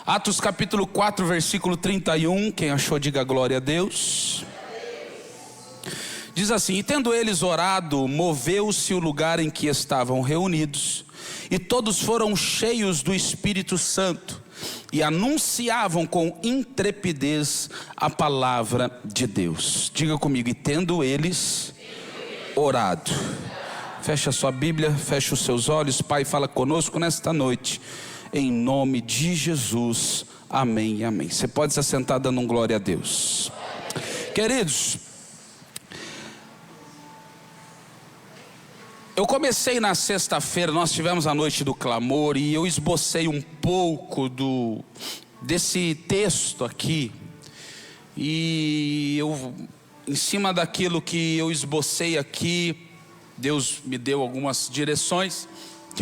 Atos capítulo 4, versículo 31, quem achou diga glória a Deus. Diz assim: e tendo eles orado, moveu-se o lugar em que estavam reunidos, e todos foram cheios do Espírito Santo, e anunciavam com intrepidez a palavra de Deus. Diga comigo: e tendo eles orado. Fecha a sua Bíblia, fecha os seus olhos. Pai, fala conosco nesta noite, em nome de Jesus, amém e amém. Você pode se assentar dando um glória a Deus. Queridos, eu comecei na sexta-feira, nós tivemos a noite do clamor, e eu esbocei um pouco desse texto aqui, e eu, em cima daquilo que eu esbocei aqui, Deus me deu algumas direções.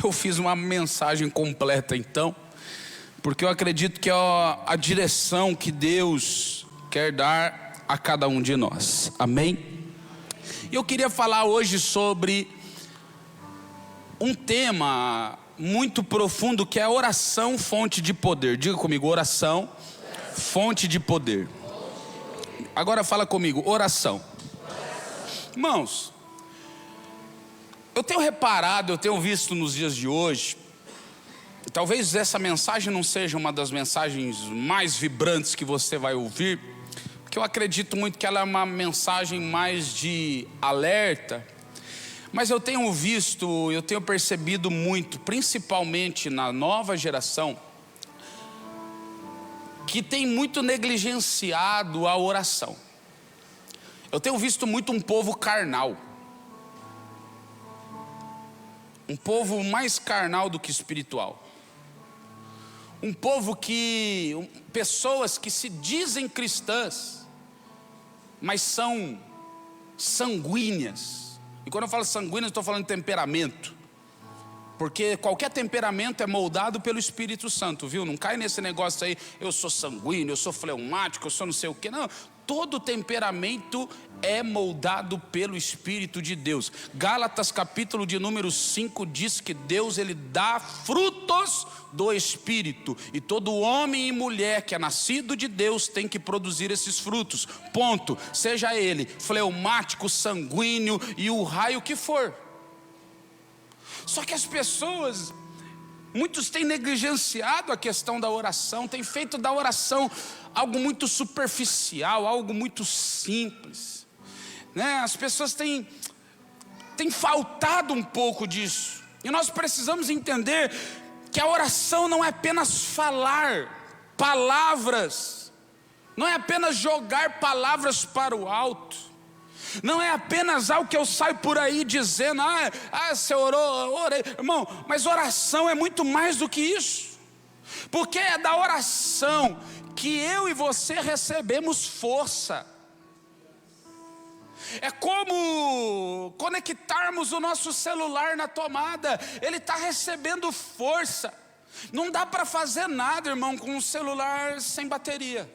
Eu fiz uma mensagem completa então, porque eu acredito que é a direção que Deus quer dar a cada um de nós, amém? E eu queria falar hoje sobre um tema muito profundo, que é a oração fonte de poder. Diga comigo: oração fonte de poder. Agora fala comigo: oração. Irmãos, eu tenho reparado, eu tenho visto nos dias de hoje, talvez essa mensagem não seja uma das mensagens mais vibrantes que você vai ouvir, porque eu acredito muito que ela é uma mensagem mais de alerta, mas eu tenho visto, eu tenho percebido muito, principalmente na nova geração, que tem muito negligenciado a oração. Eu tenho visto muito um povo carnal, um povo mais carnal do que espiritual, um povo pessoas que se dizem cristãs, mas são sanguíneas. E quando eu falo sanguíneo, eu estou falando de temperamento, porque qualquer temperamento é moldado pelo Espírito Santo, viu? Não cai nesse negócio aí: eu sou sanguíneo, eu sou fleumático, eu sou não sei o que. Não, todo temperamento é moldado pelo Espírito de Deus. Gálatas capítulo de número 5 diz que Deus, ele dá frutos do Espírito, e todo homem e mulher que é nascido de Deus tem que produzir esses frutos, ponto. Seja ele fleumático, sanguíneo e o raio que for. Só que as pessoas, muitos têm negligenciado a questão da oração, têm feito da oração algo muito superficial, algo muito simples, né? As pessoas têm faltado um pouco disso, e nós precisamos entender que a oração não é apenas falar palavras, não é apenas jogar palavras para o alto, não é apenas algo que eu saio por aí dizendo: você orou, orei. Irmão, mas oração é muito mais do que isso, porque é da oração que eu e você recebemos força. É como conectarmos o nosso celular na tomada, ele está recebendo força. Não dá para fazer nada, irmão, com um celular sem bateria.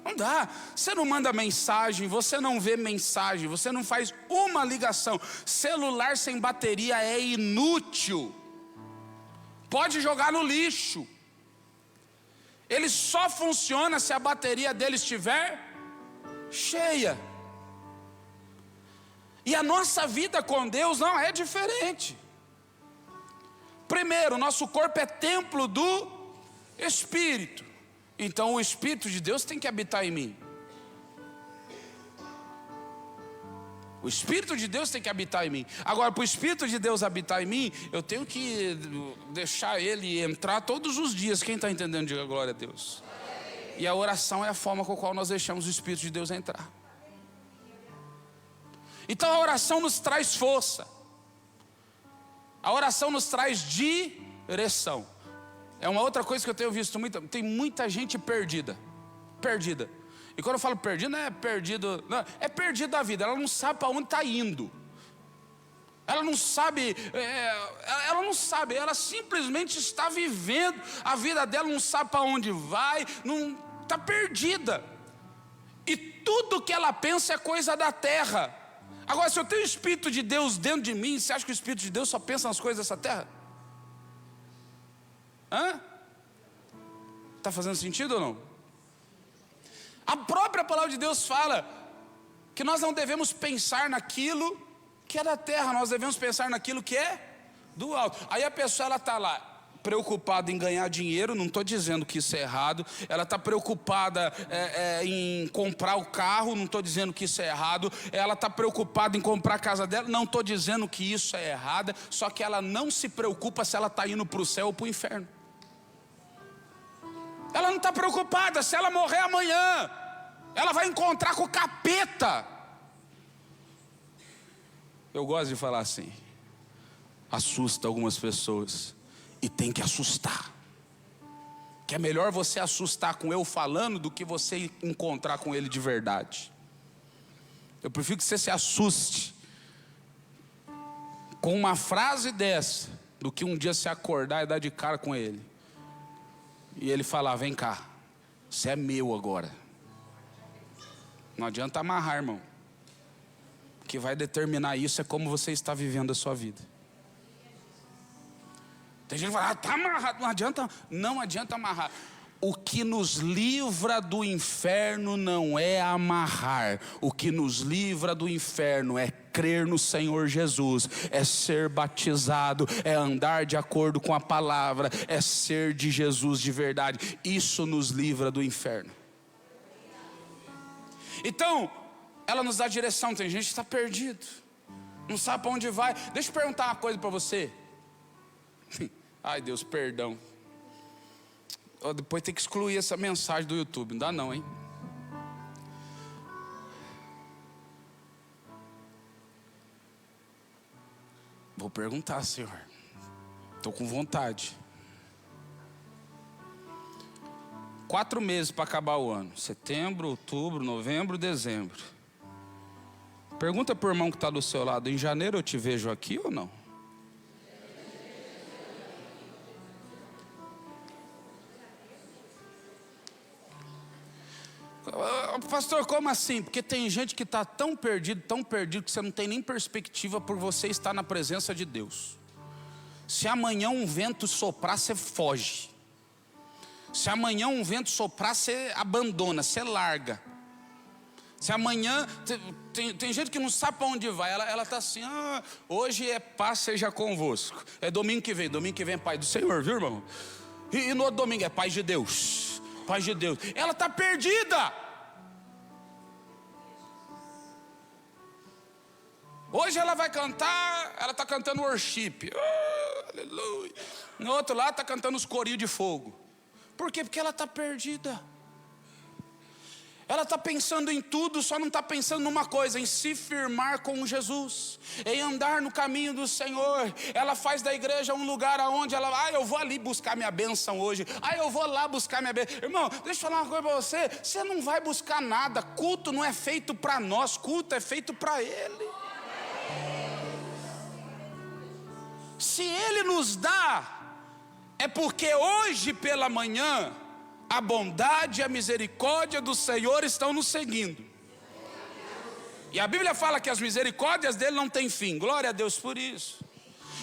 Não dá. Você não manda mensagem, você não vê mensagem, você não faz uma ligação. Celular sem bateria é inútil. Pode jogar no lixo. Ele só funciona se a bateria dele estiver cheia. E a nossa vida com Deus não é diferente. Primeiro, nosso corpo é templo do Espírito. Então o Espírito de Deus tem que habitar em mim. O Espírito de Deus tem que habitar em mim. Agora, para o Espírito de Deus habitar em mim, eu tenho que deixar ele entrar todos os dias. Quem está entendendo, diga glória a Deus. E a oração é a forma com a qual nós deixamos o Espírito de Deus entrar. Então a oração nos traz força, a oração nos traz direção. É uma outra coisa que eu tenho visto muito. Tem muita gente perdida. E quando eu falo perdido, não é perdido, não, é perdido da vida. Ela não sabe para onde está indo. Ela não sabe, ela simplesmente está vivendo a vida dela, não sabe para onde vai, não está perdida. E tudo que ela pensa é coisa da terra. Agora, se eu tenho o Espírito de Deus dentro de mim, você acha que o Espírito de Deus só pensa nas coisas dessa terra? Está fazendo sentido ou não? A própria palavra de Deus fala que nós não devemos pensar naquilo que é da terra, nós devemos pensar naquilo que é do alto. Aí a pessoa, ela está lá preocupada em ganhar dinheiro, não estou dizendo que isso é errado. Ela está preocupada em comprar o carro, não estou dizendo que isso é errado. Ela está preocupada em comprar a casa dela, não estou dizendo que isso é errado. Só que ela não se preocupa se ela está indo para o céu ou para o inferno. Ela não está preocupada se ela morrer amanhã, ela vai encontrar com o capeta. Eu gosto de falar assim, assusta algumas pessoas, e tem que assustar. Que é melhor você assustar com eu falando do que você encontrar com ele de verdade. Eu prefiro que você se assuste com uma frase dessa, do que um dia se acordar e dar de cara com ele e ele falar: vem cá, você é meu agora. Não adianta amarrar, irmão. O que vai determinar isso é como você está vivendo a sua vida. Tem gente que fala: está amarrado. Não adianta amarrar. O que nos livra do inferno não é amarrar. O que nos livra do inferno é crer no Senhor Jesus, é ser batizado, é andar de acordo com a palavra, é ser de Jesus de verdade. Isso nos livra do inferno. Então, ela nos dá direção. Tem gente que está perdido, não sabe para onde vai. Deixa eu perguntar uma coisa para você. Ai, Deus, perdão. Depois tem que excluir essa mensagem do YouTube. Não dá não, hein? Vou perguntar, Senhor. Estou com vontade. 4 meses para acabar o ano. Setembro, outubro, novembro, dezembro. Pergunta para o irmão que está do seu lado: em janeiro eu te vejo aqui ou não? Pastor, como assim? Porque tem gente que está tão perdido, que você não tem nem perspectiva por você estar na presença de Deus. Se amanhã um vento soprar, você foge. Se amanhã um vento soprar, você abandona, você larga. Se amanhã, tem gente que não sabe para onde vai. Ela está assim: hoje é paz seja convosco. É domingo que vem é paz do Senhor, viu, irmão? E no outro domingo é paz de Deus. Paz de Deus. Ela está perdida. Hoje ela vai cantar, ela está cantando worship. Aleluia. No outro lado está cantando os corinhos de fogo. Por quê? Porque ela está perdida. Ela está pensando em tudo, só não está pensando numa coisa: em se firmar com Jesus, em andar no caminho do Senhor. Ela faz da igreja um lugar onde ela: eu vou ali buscar minha bênção hoje, eu vou lá buscar minha bênção. Irmão, deixa eu falar uma coisa para você: você não vai buscar nada. Culto não é feito para nós, culto é feito para Ele. Se Ele nos dá, é porque hoje pela manhã a bondade e a misericórdia do Senhor estão nos seguindo. E a Bíblia fala que as misericórdias dele não têm fim. Glória a Deus por isso.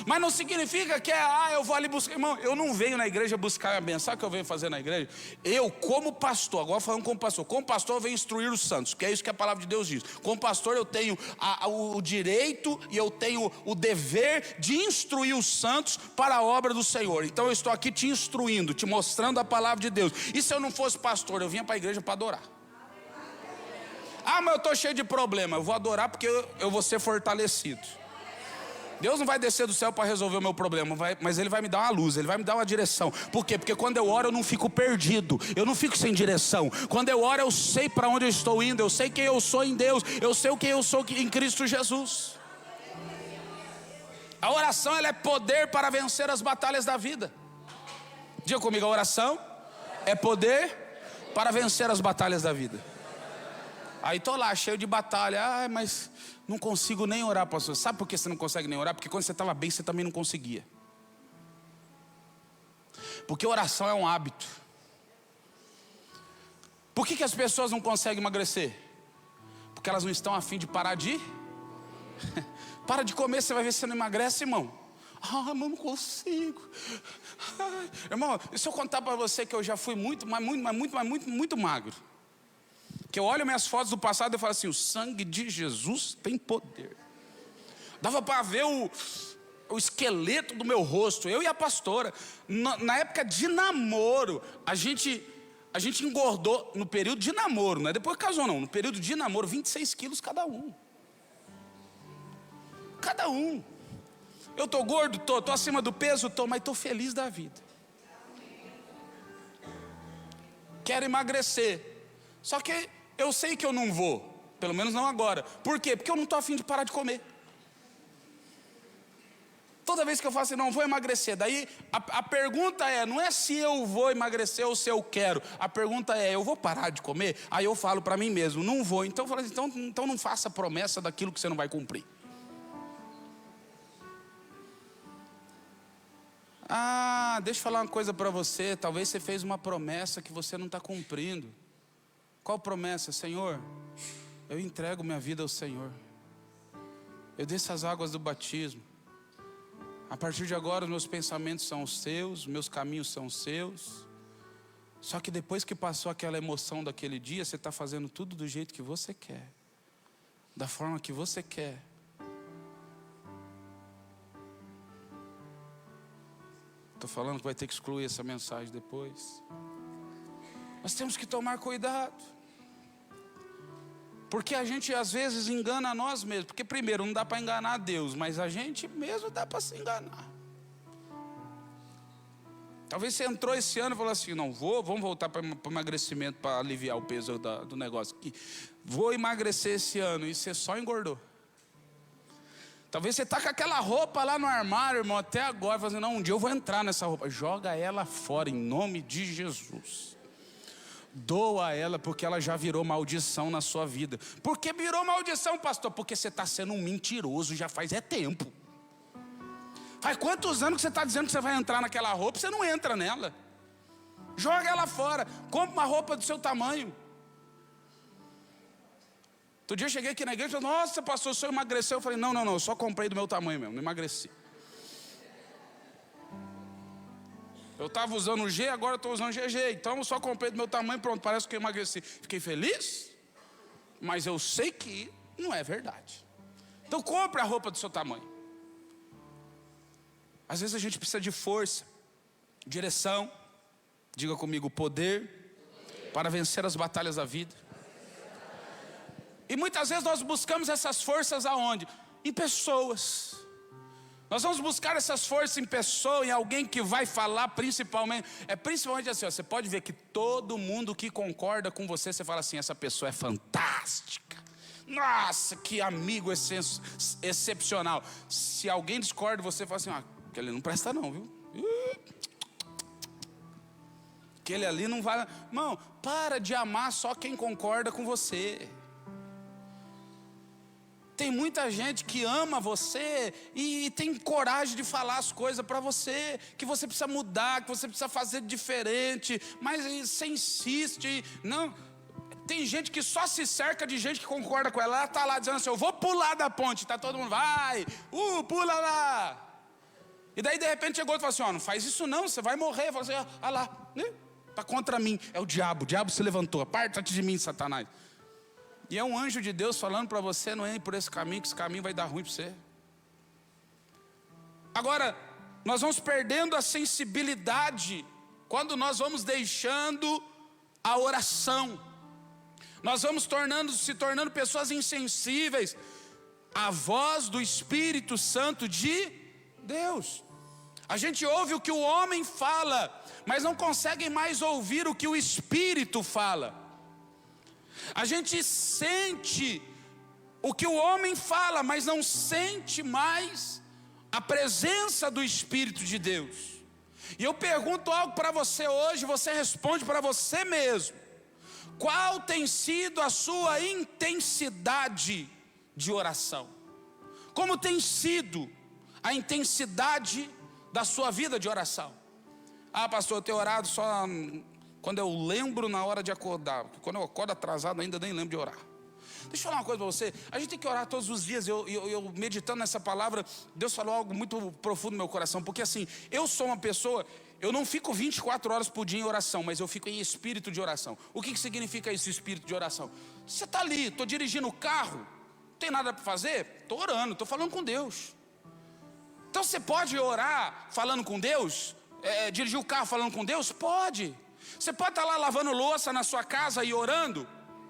Mas não significa que eu vou ali buscar. Irmão, eu não venho na igreja buscar a bênção. Sabe o que eu venho fazer na igreja? Eu, como pastor, agora falando como pastor eu venho instruir os santos, que é isso que a palavra de Deus diz. Como pastor eu tenho o direito e eu tenho o dever de instruir os santos para a obra do Senhor. Então eu estou aqui te instruindo, te mostrando a palavra de Deus. E se eu não fosse pastor, eu vinha para a igreja para adorar. Mas eu estou cheio de problema. Eu vou adorar porque eu vou ser fortalecido. Deus não vai descer do céu para resolver o meu problema, mas Ele vai me dar uma luz, Ele vai me dar uma direção. Por quê? Porque quando eu oro eu não fico perdido, eu não fico sem direção. Quando eu oro eu sei para onde eu estou indo, eu sei quem eu sou em Deus, eu sei o que eu sou em Cristo Jesus. A oração, ela é poder para vencer as batalhas da vida. Diga comigo: a oração é poder para vencer as batalhas da vida. Aí estou lá cheio de batalha. Mas não consigo nem orar, pastor. Sabe por que você não consegue nem orar? Porque quando você estava bem, você também não conseguia. Porque oração é um hábito. Por que as pessoas não conseguem emagrecer? Porque elas não estão a fim de parar de... Para de comer, você vai ver se você não emagrece, irmão. Ah, mas não consigo. Ai. Irmão, e se eu contar para você que eu já fui muito magro? Que eu olho minhas fotos do passado e falo assim, o sangue de Jesus tem poder. Dava para ver o esqueleto do meu rosto, eu e a pastora. Na época de namoro, a gente engordou no período de namoro, não é depois que casou não, no período de namoro, 26 quilos cada um. Cada um. Eu tô gordo? Tô acima do peso? Tô, mas tô feliz da vida. Quero emagrecer. Só que eu sei que eu não vou, pelo menos não agora. Por quê? Porque eu não tô a fim de parar de comer. Toda vez que eu falo assim, não vou emagrecer, daí a pergunta não é se eu vou emagrecer ou se eu quero. A pergunta eu vou parar de comer? Aí eu falo para mim mesmo, não vou. Então eu falo assim, então não faça promessa daquilo que você não vai cumprir. Ah, deixa eu falar uma coisa para você. Talvez você fez uma promessa que você não está cumprindo. Qual promessa? Senhor, eu entrego minha vida ao Senhor. Eu desço as águas do batismo. A partir de agora os meus pensamentos são os seus, meus caminhos são os seus. Só que depois que passou aquela emoção daquele dia, você está fazendo tudo do jeito que você quer, da forma que você quer. Estou falando que vai ter que excluir essa mensagem depois. Nós temos que tomar cuidado. Porque a gente às vezes engana a nós mesmos. Porque primeiro não dá para enganar Deus, mas a gente mesmo dá para se enganar. Talvez você entrou esse ano e falou assim, não vamos voltar para o emagrecimento para aliviar o peso do negócio aqui. Vou emagrecer esse ano e você só engordou. Talvez você está com aquela roupa lá no armário, irmão, até agora, fazendo, não, um dia eu vou entrar nessa roupa. Joga ela fora em nome de Jesus. Doa ela, porque ela já virou maldição na sua vida. Por que virou maldição, pastor? Porque você está sendo um mentiroso, já faz tempo. Faz quantos anos que você está dizendo que você vai entrar naquela roupa, você não entra nela. Joga ela fora, compra uma roupa do seu tamanho. Outro dia eu cheguei aqui na igreja e falei, nossa pastor, o senhor emagreceu? Eu falei, não, eu só comprei do meu tamanho mesmo, não emagreci. Eu estava usando o G, agora eu estou usando o GG. Então eu só comprei do meu tamanho, pronto, parece que eu emagreci. Fiquei feliz, mas eu sei que não é verdade. Então compre a roupa do seu tamanho. Às vezes a gente precisa de força, direção, diga comigo, poder, para vencer as batalhas da vida. E muitas vezes nós buscamos essas forças aonde? Em pessoas. Nós vamos buscar essas forças em pessoa, em alguém que vai falar principalmente. Principalmente assim, você pode ver que todo mundo que concorda com você, você fala assim, essa pessoa é fantástica. Nossa, que amigo excepcional. Se alguém discorda, você fala assim, aquele não presta não, viu? Aquele ali não vai. Irmão, para de amar só quem concorda com você. Tem muita gente que ama você e tem coragem de falar as coisas para você, que você precisa mudar, que você precisa fazer diferente, mas você insiste. Não, tem gente que só se cerca de gente que concorda com ela. Ela está lá dizendo assim, eu vou pular da ponte, está todo mundo, vai, pula lá. E daí de repente chegou e falou assim, não faz isso não, você vai morrer. Fala assim, lá, está contra mim, é o diabo se levantou, aparta-te de mim, Satanás. E é um anjo de Deus falando para você, não entre por esse caminho, que esse caminho vai dar ruim para você. Agora, nós vamos perdendo a sensibilidade quando nós vamos deixando a oração. Nós vamos se tornando pessoas insensíveis à voz do Espírito Santo de Deus. A gente ouve o que o homem fala, mas não consegue mais ouvir o que o Espírito fala. A gente sente o que o homem fala, mas não sente mais a presença do Espírito de Deus. E eu pergunto algo para você hoje, você responde para você mesmo. Qual tem sido a sua intensidade de oração? Como tem sido a intensidade da sua vida de oração? Pastor, eu tenho orado só quando eu lembro na hora de acordar. Porque quando eu acordo atrasado ainda nem lembro de orar. Deixa eu falar uma coisa para você. A gente tem que orar todos os dias. Eu meditando nessa palavra, Deus falou algo muito profundo no meu coração. Porque assim, eu sou uma pessoa, eu não fico 24 horas por dia em oração, mas eu fico em espírito de oração. O que significa isso, espírito de oração? Você está ali, estou dirigindo o carro, não tem nada para fazer? Estou orando, estou falando com Deus. Então você pode orar falando com Deus? Dirigir o carro falando com Deus? Pode. Você pode estar lá lavando louça na sua casa e orando?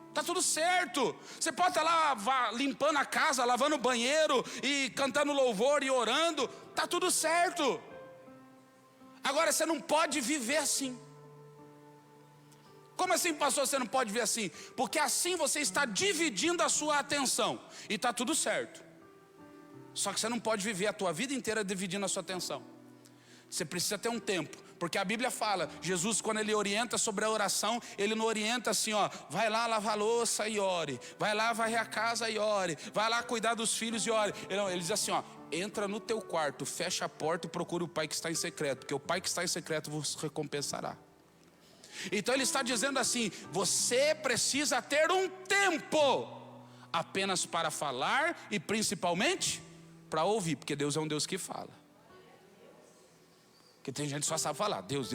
Está tudo certo. Você pode estar lá limpando a casa, lavando o banheiro e cantando louvor e orando. Está tudo certo. Agora você não pode viver assim. Como assim, pastor, você não pode viver assim? Porque assim você está dividindo a sua atenção. E está tudo certo. Só que você não pode viver a tua vida inteira dividindo a sua atenção. Você precisa ter um tempo. Porque a Bíblia fala, Jesus quando ele orienta sobre a oração, ele não orienta assim, ó, vai lá lavar a louça e ore, vai lá varrer a casa e ore, vai lá cuidar dos filhos e ore. Ele diz assim, ó, entra no teu quarto, fecha a porta e procura o Pai que está em secreto, porque o Pai que está em secreto vos recompensará. Então ele está dizendo assim, você precisa ter um tempo apenas para falar e principalmente para ouvir, porque Deus é um Deus que fala. Porque tem gente que só sabe falar, Deus.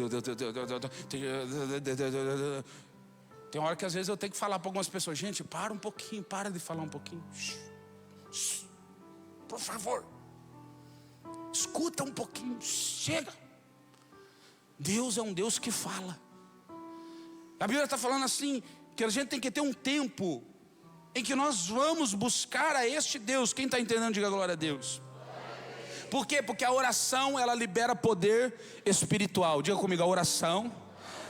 Tem hora que às vezes eu tenho que falar para algumas pessoas, gente, para um pouquinho, para de falar um pouquinho. Por favor, escuta um pouquinho, chega. Deus é um Deus que fala. A Bíblia está falando assim, que a gente tem que ter um tempo em que nós vamos buscar a este Deus. Quem está entendendo, diga glória a Deus. Por quê? Porque a oração, ela libera poder espiritual. Diga comigo, a oração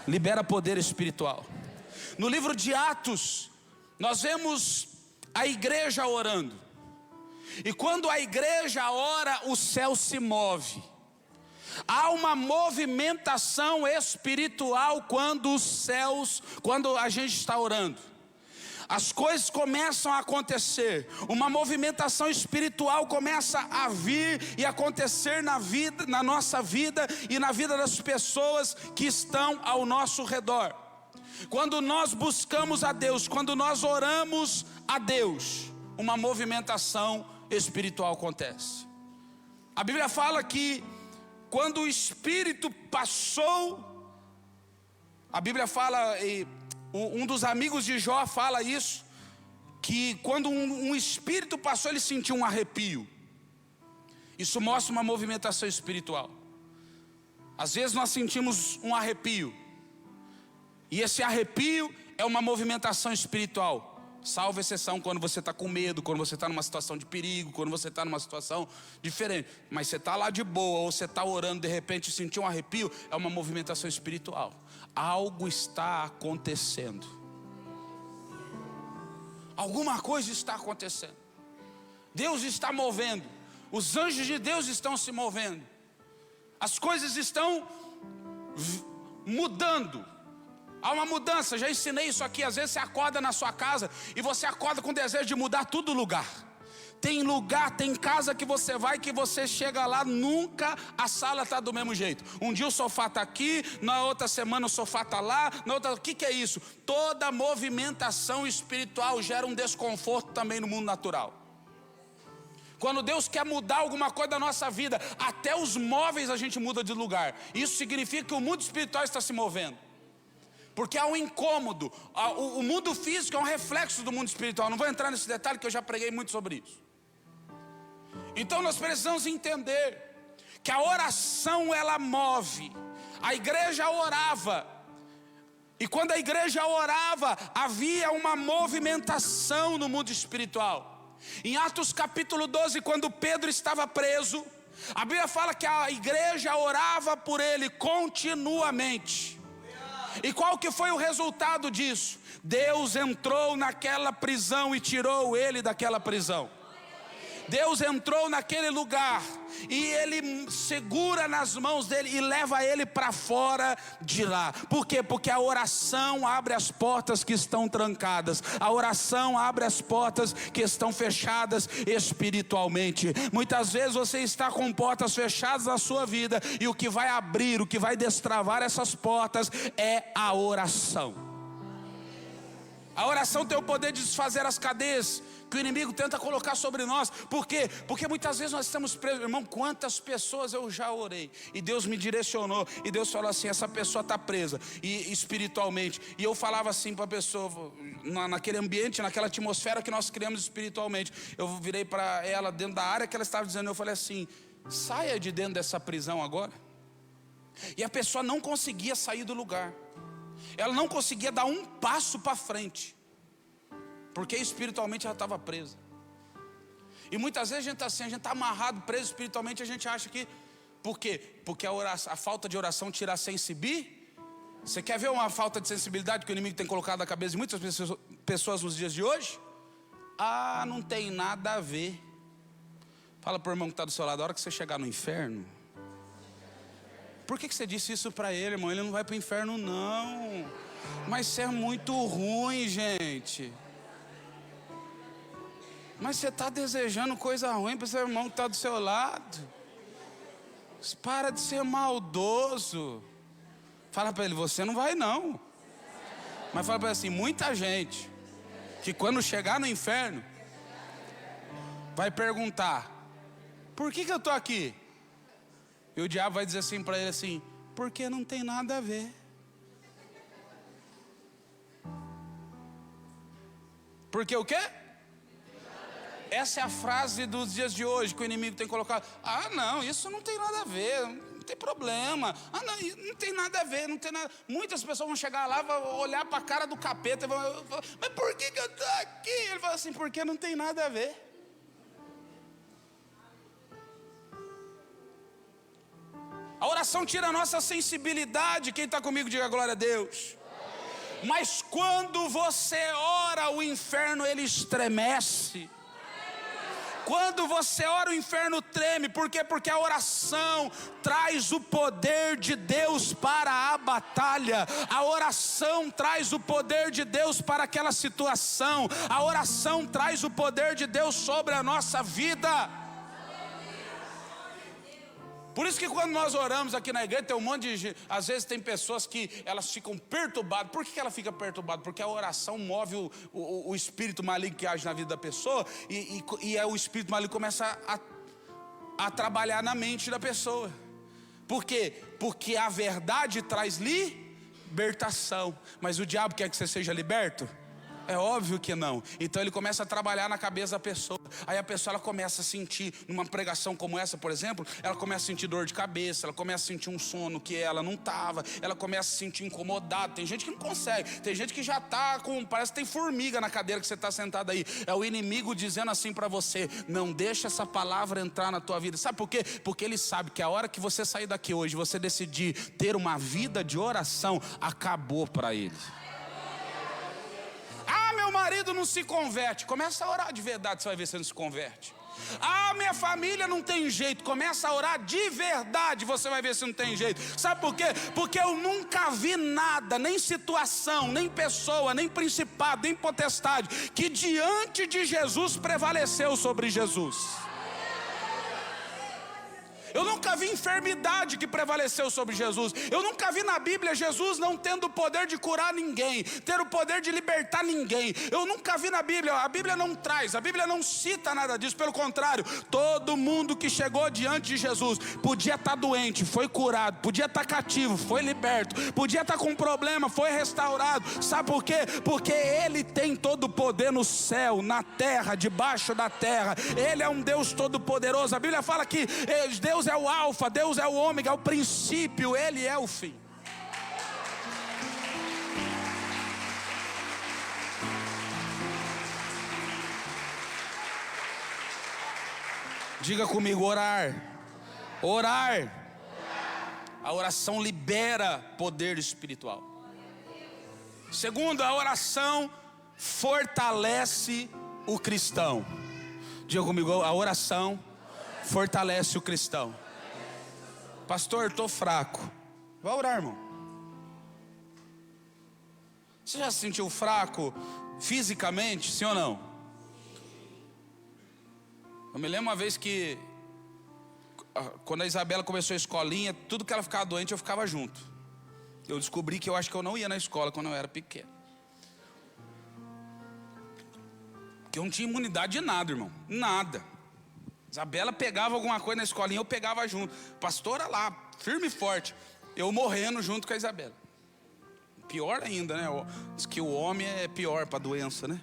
libera poder espiritual. No livro de Atos, nós vemos a igreja orando. E quando a igreja ora, o céu se move. Há uma movimentação espiritual quando a gente está orando. As coisas começam a acontecer, uma movimentação espiritual começa a vir e acontecer na nossa vida e na vida das pessoas que estão ao nosso redor. Quando nós buscamos a Deus, quando nós oramos a Deus, uma movimentação espiritual acontece. A Bíblia fala que quando o Espírito passou, a Bíblia fala, um dos amigos de Jó fala isso, que quando um espírito passou, ele sentiu um arrepio. Isso mostra uma movimentação espiritual. Às vezes nós sentimos um arrepio, e esse arrepio é uma movimentação espiritual. Salvo exceção quando você está com medo, quando você está numa situação de perigo, quando você está numa situação diferente. Mas você está lá de boa, ou você está orando, de repente sentiu um arrepio, é uma movimentação espiritual. Algo está acontecendo. Alguma coisa está acontecendo. Deus está movendo. Os anjos de Deus estão se movendo. As coisas estão mudando. Há uma mudança, já ensinei isso aqui. Às vezes você acorda na sua casa e você acorda com desejo de mudar tudo o lugar. Tem lugar, tem casa que você vai, que você chega lá, nunca a sala está do mesmo jeito. Um dia o sofá está aqui, na outra semana o sofá está lá, na outra, o que é isso? Toda movimentação espiritual gera um desconforto também no mundo natural. Quando Deus quer mudar alguma coisa da nossa vida, até os móveis a gente muda de lugar. Isso significa que o mundo espiritual está se movendo. Porque há um incômodo. O mundo físico é um reflexo do mundo espiritual. Não vou entrar nesse detalhe que eu já preguei muito sobre isso. Então nós precisamos entender que a oração ela move. A igreja orava. E quando a igreja orava, havia uma movimentação no mundo espiritual. Em Atos capítulo 12, quando Pedro estava preso, a Bíblia fala que a igreja orava por ele continuamente. E qual que foi o resultado disso? Deus entrou naquela prisão e tirou ele daquela prisão. Deus entrou naquele lugar e ele segura nas mãos dele e leva ele para fora de lá. Por quê? Porque a oração abre as portas que estão trancadas. A oração abre as portas que estão fechadas espiritualmente. Muitas vezes você está com portas fechadas na sua vida e o que vai abrir, o que vai destravar essas portas é a oração. A oração tem o poder de desfazer as cadeias que o inimigo tenta colocar sobre nós. Por quê? Porque muitas vezes nós estamos presos. Irmão, quantas pessoas eu já orei e Deus me direcionou, e Deus falou assim: essa pessoa está presa e espiritualmente. E eu falava assim para a pessoa, naquele ambiente, naquela atmosfera que nós criamos espiritualmente. Eu virei para ela, dentro da área que ela estava dizendo, eu falei assim: saia de dentro dessa prisão agora. E a pessoa não conseguia sair do lugar. Ela não conseguia dar um passo para frente, porque espiritualmente ela estava presa. E muitas vezes a gente está assim, a gente está amarrado, preso espiritualmente. A gente acha que, por quê? Porque a falta de oração tira a sensibilidade. Você quer ver uma falta de sensibilidade que o inimigo tem colocado na cabeça de muitas pessoas nos dias de hoje? Ah, não tem nada a ver. Fala para o irmão que está do seu lado: a hora que você chegar no inferno. Por que você disse isso para ele, irmão? Ele não vai para o inferno, não. Mas você é muito ruim, gente. Mas você está desejando coisa ruim para o seu irmão que está do seu lado. Para de ser maldoso. Fala para ele: você não vai não. Mas fala para ele assim: muita gente que quando chegar no inferno vai perguntar: por que eu estou aqui? E o diabo vai dizer assim para ele assim: porque não tem nada a ver. Porque o quê? Essa é a frase dos dias de hoje que o inimigo tem colocado. Ah, não, isso não tem nada a ver, não tem problema. Ah, não tem nada a ver, não tem nada. Muitas pessoas vão chegar lá, vão olhar para a cara do capeta e vão falar: mas por que eu estou aqui? Ele fala assim: porque não tem nada a ver. A oração tira a nossa sensibilidade. Quem está comigo, diga glória a Deus. Mas quando você ora, o inferno ele estremece. Quando você ora, o inferno treme. Por quê? Porque a oração traz o poder de Deus para a batalha. A oração traz o poder de Deus para aquela situação. A oração traz o poder de Deus sobre a nossa vida. Por isso que quando nós oramos aqui na igreja, tem um monte de gente, às vezes tem pessoas que elas ficam perturbadas. Por que ela fica perturbada? Porque a oração move o espírito maligno que age na vida da pessoa, e o espírito maligno começa a trabalhar na mente da pessoa. Por quê? Porque a verdade traz libertação. Mas o diabo quer que você seja liberto? É óbvio que não. Então ele começa a trabalhar na cabeça da pessoa. Aí a pessoa ela começa a sentir, numa pregação como essa, por exemplo, ela começa a sentir dor de cabeça, ela começa a sentir um sono que ela não estava, ela começa a se sentir incomodada. Tem gente que não consegue, tem gente que já está com, parece que tem formiga na cadeira que você está sentado aí. É o inimigo dizendo assim para você: não deixa essa palavra entrar na tua vida. Sabe por quê? Porque ele sabe que a hora que você sair daqui hoje, você decidir ter uma vida de oração, acabou para ele. Meu marido não se converte. Começa a orar de verdade, você vai ver se ele não se converte. Ah, minha família não tem jeito. Começa a orar de verdade, você vai ver se não tem jeito. Sabe por quê? Porque eu nunca vi nada, nem situação, nem pessoa, nem principado, nem potestade, que diante de Jesus prevaleceu sobre Jesus. Eu nunca vi enfermidade que prevaleceu sobre Jesus. Eu nunca vi na Bíblia Jesus não tendo o poder de curar ninguém, ter o poder de libertar ninguém. Eu nunca vi na Bíblia, a Bíblia não traz, a Bíblia não cita nada disso. Pelo contrário, todo mundo que chegou diante de Jesus podia estar doente, foi curado. Podia estar cativo, foi liberto. Podia estar com um problema, foi restaurado. Sabe por quê? Porque Ele tem todo o poder no céu, na terra, debaixo da terra. Ele é um Deus todo poderoso. A Bíblia fala que Deus é o alfa, Deus é o ômega, é o princípio, Ele é o fim. Diga comigo: orar. Orar. A oração libera poder espiritual. Segundo, a oração fortalece o cristão. Diga comigo: a oração fortalece o cristão. Pastor, estou fraco. Vai orar, irmão. Você já se sentiu fraco fisicamente, sim ou não? Eu me lembro uma vez que, quando a Isabela começou a escolinha, tudo que ela ficava doente eu ficava junto. Eu descobri que eu acho que eu não ia na escola quando eu era pequeno. Porque eu não tinha imunidade de nada, irmão. Nada. Isabela pegava alguma coisa na escolinha, eu pegava junto. Pastora lá, firme e forte. Eu morrendo junto com a Isabela. Pior ainda, né? Diz que o homem é pior para a doença, né?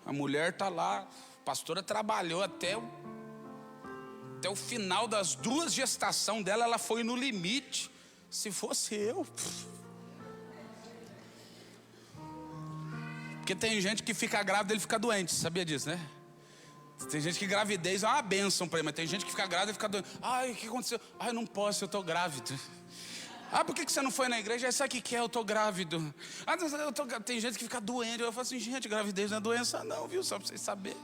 A mulher tá lá, a pastora trabalhou até o final das 2 gestações dela, ela foi no limite. Se fosse eu... Porque tem gente que fica grávida, ele fica doente, sabia disso, né? Tem gente que gravidez é uma bênção para ele, mas tem gente que fica grávida e fica doente. Ai, o que aconteceu? Ai, não posso, eu estou grávida. Ah, por que você não foi na igreja? Sabe o que é? Eu estou grávido. Ah, tem gente que fica doente. Eu falo assim, gente, gravidez não é doença não, viu? Só para vocês saberem.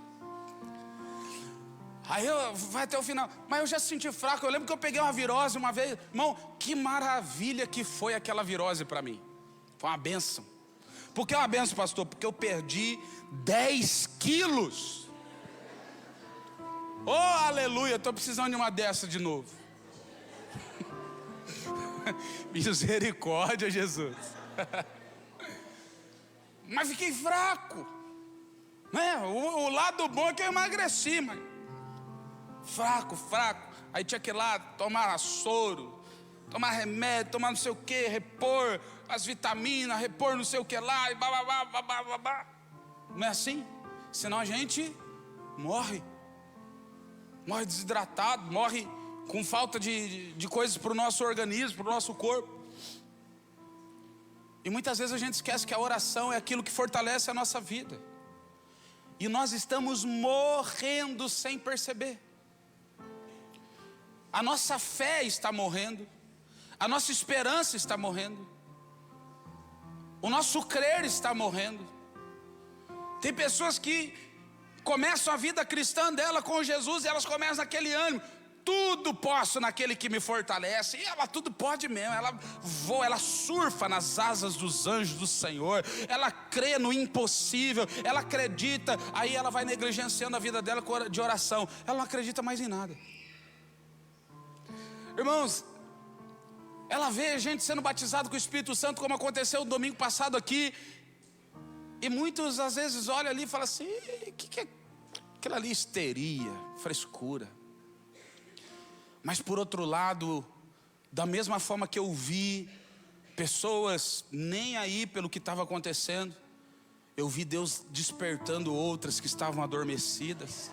Aí vai até o final. Mas eu já se senti fraco. Eu lembro que eu peguei uma virose uma vez. Irmão, que maravilha que foi aquela virose para mim. Foi uma bênção. Por que é uma bênção, pastor? Porque eu perdi 10 quilos. Oh, aleluia, estou precisando de uma dessa de novo. Misericórdia, Jesus. Mas fiquei fraco, né? O lado bom é que eu emagreci, mas fraco. Aí tinha que ir lá tomar soro, tomar remédio, tomar não sei o que, repor as vitaminas, repor não sei o que lá, e babá. Não é assim? Senão a gente morre desidratado, morre com falta de coisas para o nosso organismo, para o nosso corpo. E muitas vezes a gente esquece que a oração é aquilo que fortalece a nossa vida. E nós estamos morrendo sem perceber. A nossa fé está morrendo, a nossa esperança está morrendo, o nosso crer está morrendo. Tem pessoas que começam a vida cristã dela com Jesus e elas começam naquele ânimo. Tudo posso naquele que me fortalece. E ela tudo pode mesmo. Ela voa, ela surfa nas asas dos anjos do Senhor. Ela crê no impossível. Ela acredita. Aí ela vai negligenciando a vida dela de oração. Ela não acredita mais em nada. Irmãos, ela vê gente sendo batizado com o Espírito Santo, como aconteceu no domingo passado aqui. E muitos às vezes olham ali e falam assim: o que é aquilo ali? Histeria, frescura. Mas por outro lado, da mesma forma que eu vi pessoas nem aí pelo que estava acontecendo, eu vi Deus despertando outras que estavam adormecidas.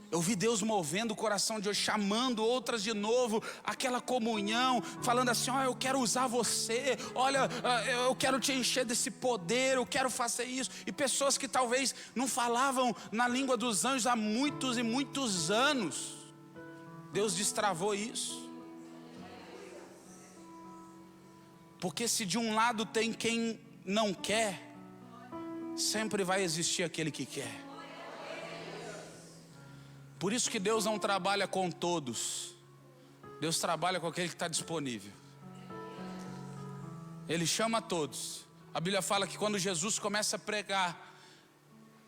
Eu vi Deus movendo o coração de hoje, chamando outras de novo, aquela comunhão, falando assim: olha, eu quero usar você, olha, eu quero te encher desse poder, eu quero fazer isso. E pessoas que talvez não falavam na língua dos anjos há muitos e muitos anos, Deus destravou isso. Porque se de um lado tem quem não quer, sempre vai existir aquele que quer. Por isso que Deus não trabalha com todos. Deus trabalha com aquele que está disponível. Ele chama todos. A Bíblia fala que quando Jesus começa a pregar,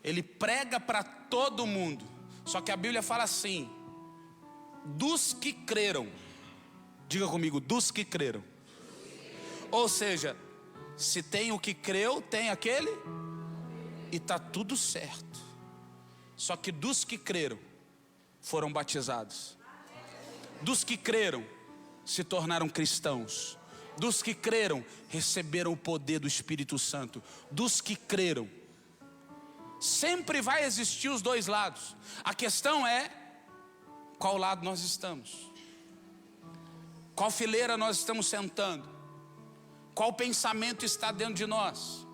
Ele prega para todo mundo. Só que a Bíblia fala assim: dos que creram. Diga comigo, dos que creram. Ou seja, se tem o que creu, tem aquele, e está tudo certo. Só que dos que creram, foram batizados. Dos que creram, se tornaram cristãos. Dos que creram, receberam o poder do Espírito Santo. Dos que creram. Sempre vai existir os dois lados. A questão é: qual lado nós estamos? Qual fileira nós estamos sentando? Qual pensamento está dentro de nós?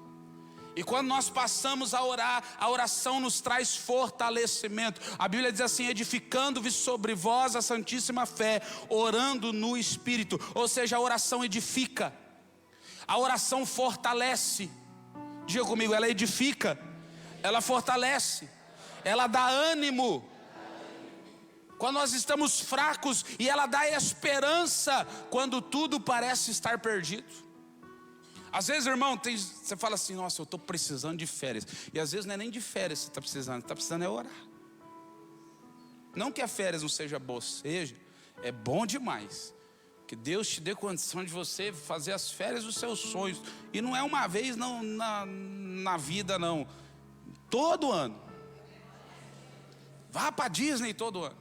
E quando nós passamos a orar, a oração nos traz fortalecimento. A Bíblia diz assim: edificando-vos sobre vós a santíssima fé, orando no Espírito. Ou seja, a oração edifica, a oração fortalece. Diga comigo, ela edifica, ela fortalece, ela dá ânimo quando nós estamos fracos, e ela dá esperança quando tudo parece estar perdido. Às vezes, irmão, você fala assim: nossa, eu estou precisando de férias. E às vezes não é nem de férias que você está precisando é orar. Não que a férias não seja boa, é bom demais. Que Deus te dê condição de você fazer as férias dos seus sonhos. E não é uma vez não, na vida não. todo ano. Vá para Disney todo ano.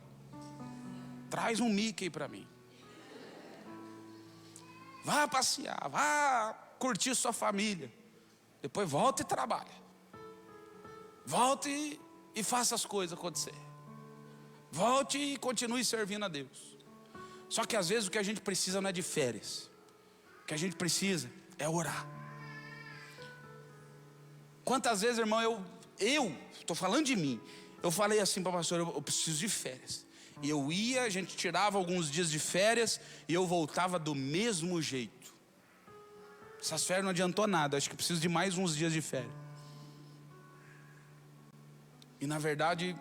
Traz um Mickey para mim. Vá passear, vá curtir sua família. Depois volta e trabalha. Volte e faça as coisas acontecer. Volte e continue servindo a Deus. Só que às vezes o que a gente precisa não é de férias. O que a gente precisa é orar. Quantas vezes, irmão, eu estou falando de mim. Eu falei assim para o pastor, eu preciso de férias. E eu ia, a gente tirava alguns dias de férias e eu voltava do mesmo jeito. Essas férias não adiantou nada, acho que preciso de mais uns dias de férias. E na verdade,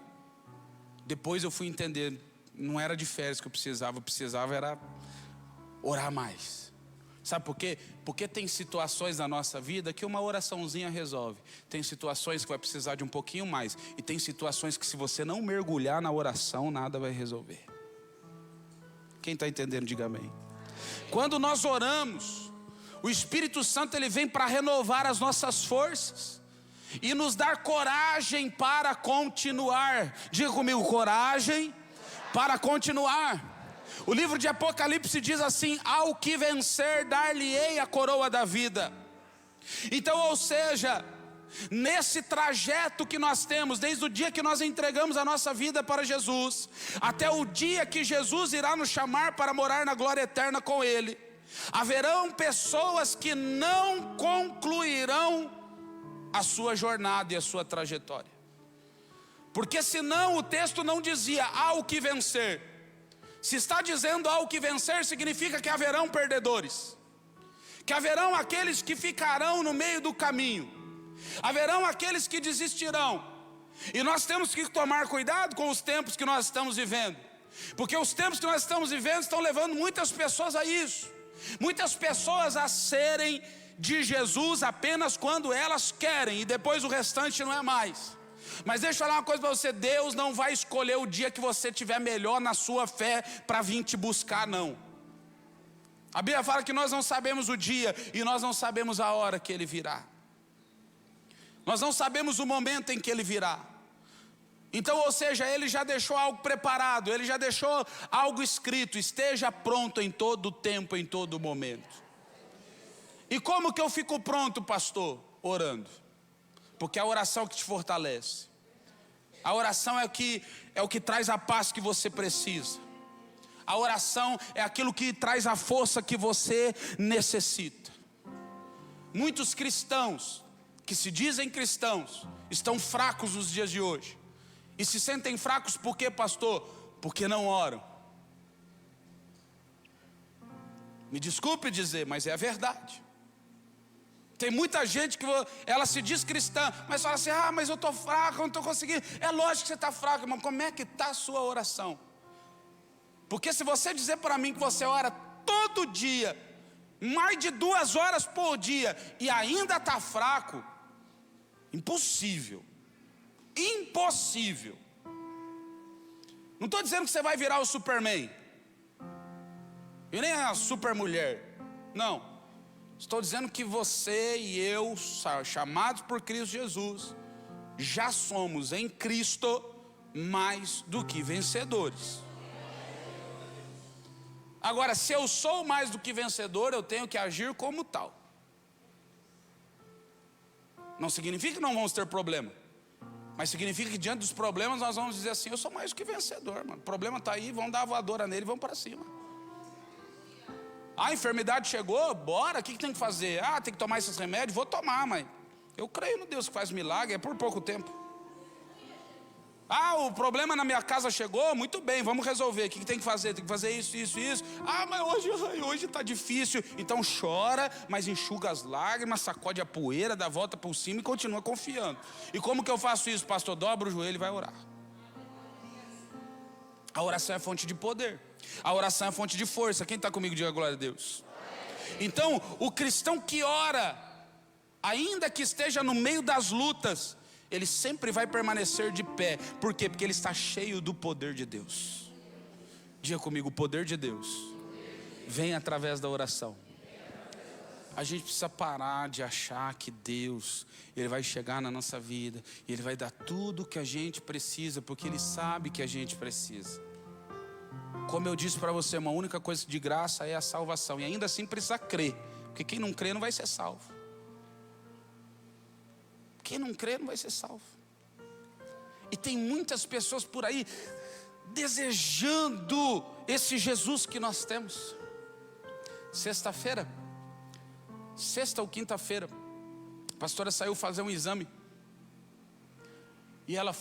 depois eu fui entender, não era de férias que eu precisava era orar mais. Sabe por quê? Porque tem situações na nossa vida que uma oraçãozinha resolve. Tem situações que vai precisar de um pouquinho mais. E tem situações que se você não mergulhar na oração, nada vai resolver. Quem está entendendo, diga amém. Quando nós oramos, o Espírito Santo ele vem para renovar as nossas forças e nos dar coragem para continuar. Diga comigo, coragem para continuar. O livro de Apocalipse diz assim: ao que vencer, dar-lhe-ei a coroa da vida. Então, ou seja, nesse trajeto que nós temos, desde o dia que nós entregamos a nossa vida para Jesus, até o dia que Jesus irá nos chamar para morar na glória eterna com Ele, haverão pessoas que não concluirão a sua jornada e a sua trajetória. Porque senão o texto não dizia ao que vencer. Se está dizendo ao que vencer, significa que haverão perdedores, que haverão aqueles que ficarão no meio do caminho, haverão aqueles que desistirão. E nós temos que tomar cuidado com os tempos que nós estamos vivendo, porque os tempos que nós estamos vivendo estão levando muitas pessoas a isso. Muitas pessoas a serem de Jesus apenas quando elas querem, e depois o restante não é mais. Mas deixa eu falar uma coisa para você: Deus não vai escolher o dia que você estiver melhor na sua fé para vir te buscar, não. A Bíblia fala que nós não sabemos o dia e nós não sabemos a hora que Ele virá. Nós não sabemos o momento em que Ele virá. Então, ou seja, Ele já deixou algo preparado, Ele já deixou algo escrito: esteja pronto em todo tempo, em todo momento. E como que eu fico pronto, pastor? Orando. Porque é a oração que te fortalece. A oração é o que traz a paz que você precisa. A oração é aquilo que traz a força que você necessita. Muitos cristãos que se dizem cristãos estão fracos nos dias de hoje. E se sentem fracos por quê, pastor? Porque não oram. Me desculpe dizer, mas é a verdade. Tem muita gente que ela se diz cristã, mas fala assim: ah, mas eu estou fraco, eu não estou conseguindo. É lógico que você está fraco, irmão. Como é que está a sua oração? Porque se você dizer para mim que você ora todo dia, mais de 2 horas por dia, e ainda está fraco, impossível. Impossível. Não estou dizendo que você vai virar o Superman, e nem a supermulher, não. Estou dizendo que você e eu, chamados por Cristo Jesus, já somos em Cristo mais do que vencedores. Agora, se eu sou mais do que vencedor, eu tenho que agir como tal. Não significa que não vamos ter problema, mas significa que diante dos problemas nós vamos dizer assim: eu sou mais do que vencedor, mano. O problema está aí, vamos dar a voadora nele e vamos para cima. A enfermidade chegou, bora, o que tem que fazer? Ah, tem que tomar esses remédios, vou tomar, mas eu creio no Deus que faz milagre, é por pouco tempo. Ah, o problema na minha casa chegou, muito bem, vamos resolver, o que tem que fazer? Tem que fazer isso, isso, isso. Ah, mas hoje está difícil. Então chora, mas enxuga as lágrimas, sacode a poeira, dá a volta por cima e continua confiando. E como que eu faço isso, pastor? Dobra o joelho e vai orar. A oração é fonte de poder. A oração é fonte de força. Quem está comigo, diga glória a Deus. Então, o cristão que ora, ainda que esteja no meio das lutas, ele sempre vai permanecer de pé. Por quê? Porque ele está cheio do poder de Deus. Diga comigo: o poder de Deus vem através da oração. A gente precisa parar de achar que Deus, Ele vai chegar na nossa vida e Ele vai dar tudo o que a gente precisa, porque Ele sabe que a gente precisa. Como eu disse para você, uma única coisa de graça é a salvação, e ainda assim precisa crer, porque quem não crê não vai ser salvo. Quem não crê não vai ser salvo. E tem muitas pessoas por aí desejando esse Jesus que nós temos. Sexta ou quinta-feira, a pastora saiu fazer um exame. E ela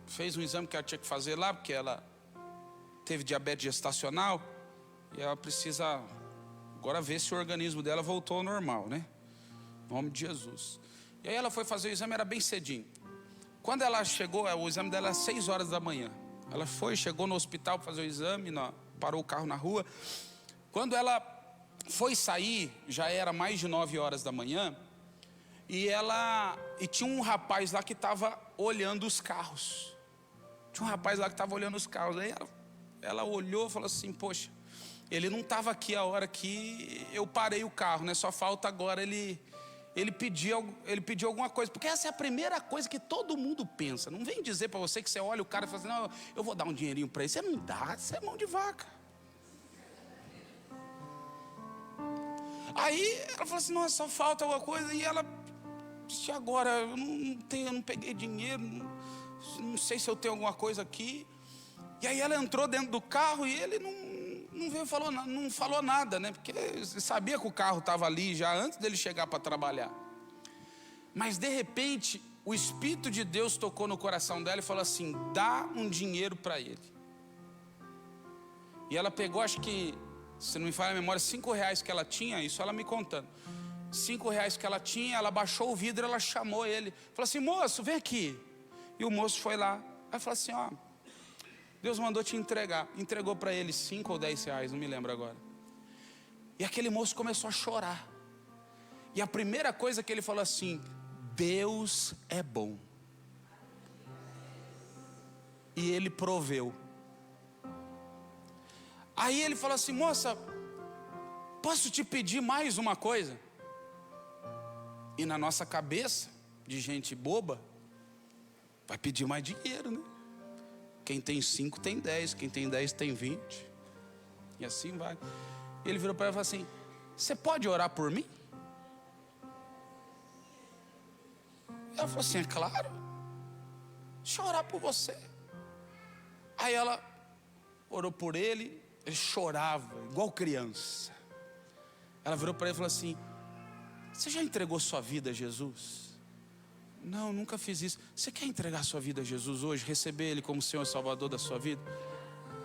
fez um exame que ela tinha que fazer lá, porque ela teve diabetes gestacional. E ela precisa agora ver se o organismo dela voltou ao normal, né? Em nome de Jesus. E aí ela foi fazer o exame, era bem cedinho. Quando ela chegou, o exame dela era 6 horas da manhã. Ela chegou no hospital para fazer o exame, parou o carro na rua. Quando ela foi sair, já era mais de 9 horas da manhã. E tinha um rapaz lá que estava olhando os carros. Aí ela olhou e falou assim: poxa, ele não estava aqui a hora que eu parei o carro, né? Só falta agora ele pediu alguma coisa. Porque essa é a primeira coisa que todo mundo pensa. Não vem dizer para você que você olha o cara e fala assim: não, eu vou dar um dinheirinho para ele. Você não dá, você é mão de vaca. Aí ela falou assim: nossa, só falta alguma coisa. E ela disse: agora eu não peguei dinheiro, não sei se eu tenho alguma coisa aqui. E aí ela entrou dentro do carro e ele não falou nada, né? Porque ele sabia que o carro estava ali já antes dele chegar para trabalhar. Mas de repente o Espírito de Deus tocou no coração dela e falou assim: dá um dinheiro para ele. E ela pegou, acho que, se não me falha a memória, 5 reais que ela tinha, isso ela me contando. 5 reais que ela tinha, ela baixou o vidro, ela chamou ele, falou assim: moço, vem aqui. E o moço foi lá, aí falou assim: ó, Deus mandou te entregar. Entregou para ele 5 ou 10 reais, não me lembro agora. E aquele moço começou a chorar. E a primeira coisa que ele falou assim: Deus é bom. E ele proveu. Aí ele falou assim: moça, posso te pedir mais uma coisa? E na nossa cabeça, de gente boba, vai pedir mais dinheiro, né? Quem tem 5 tem 10, quem tem 10 tem 20. E assim vai. E ele virou para ela e falou assim: você pode orar por mim? Ela falou assim: é claro, deixa eu orar por você. Aí ela orou por ele, ele chorava, igual criança. Ela virou para ele e falou assim: você já entregou sua vida a Jesus? Não, nunca fiz isso. Você quer entregar sua vida a Jesus hoje? Receber Ele como Senhor e Salvador da sua vida?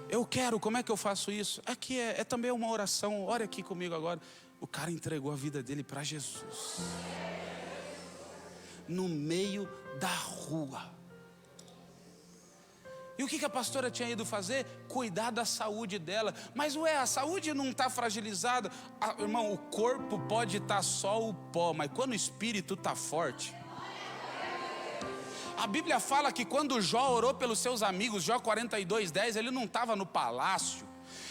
Eu quero, como é que eu faço isso? Aqui é também uma oração, ore aqui comigo agora. O cara entregou a vida dele para Jesus. No meio da rua. E o que a pastora tinha ido fazer? Cuidar da saúde dela. Mas a saúde não está fragilizada. Irmão, o corpo pode estar só o pó, mas quando o espírito está forte. A Bíblia fala que quando Jó orou pelos seus amigos, Jó 42:10, ele não estava no palácio.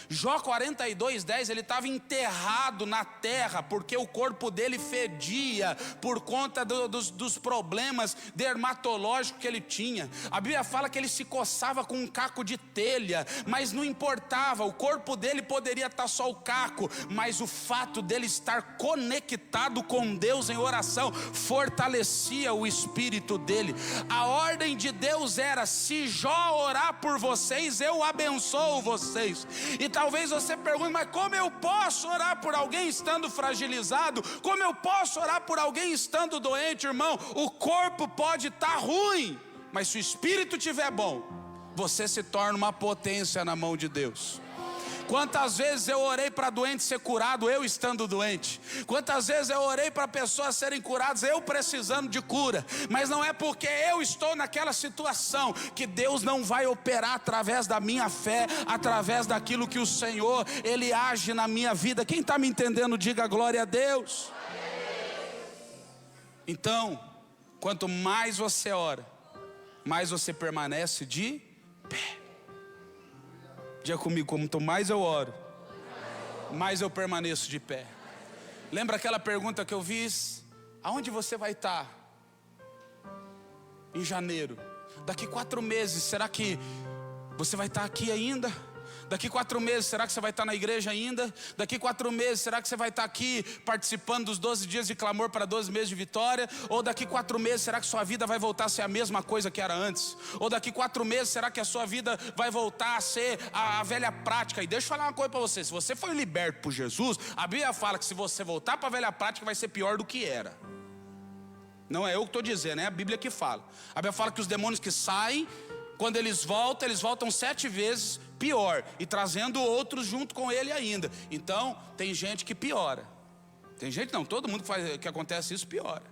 Jó 42:10, ele estava enterrado na terra, porque o corpo dele fedia por conta dos problemas dermatológicos que ele tinha. A Bíblia fala que ele se coçava com um caco de telha, mas não importava, o corpo dele poderia estar só o caco, mas o fato dele estar conectado com Deus em oração fortalecia o espírito dele. A ordem de Deus era: se Jó orar por vocês, eu abençoo vocês. E talvez você pergunte: mas como eu posso orar por alguém estando fragilizado? Como eu posso orar por alguém estando doente? Irmão, o corpo pode estar ruim, mas se o espírito estiver bom, você se torna uma potência na mão de Deus. Quantas vezes eu orei para doente ser curado, eu estando doente. Quantas vezes eu orei para pessoas serem curadas, eu precisando de cura. Mas não é porque eu estou naquela situação que Deus não vai operar através da minha fé, através daquilo que o Senhor, Ele age na minha vida. Quem está me entendendo, diga glória a Deus. Então, quanto mais você ora, mais você permanece de pé. Diga comigo: quanto mais eu oro, mais eu permaneço de pé. Lembra aquela pergunta que eu fiz? Aonde você vai estar em janeiro? Daqui 4 meses, será que você vai estar aqui ainda? Daqui 4 meses, será que você vai estar na igreja ainda? Daqui 4 meses, será que você vai estar aqui participando dos 12 dias de clamor para 12 meses de vitória? Ou daqui 4 meses, será que sua vida vai voltar a ser a mesma coisa que era antes? Ou daqui 4 meses, será que a sua vida vai voltar a ser a velha prática? E deixa eu falar uma coisa para você: se você foi liberto por Jesus, a Bíblia fala que se você voltar para a velha prática, vai ser pior do que era. Não é eu que estou dizendo, é a Bíblia que fala. A Bíblia fala que os demônios que saem, quando eles voltam 7 vezes pior, e trazendo outros junto com ele ainda. Então, tem gente que piora. Tem gente não, todo mundo que acontece isso piora.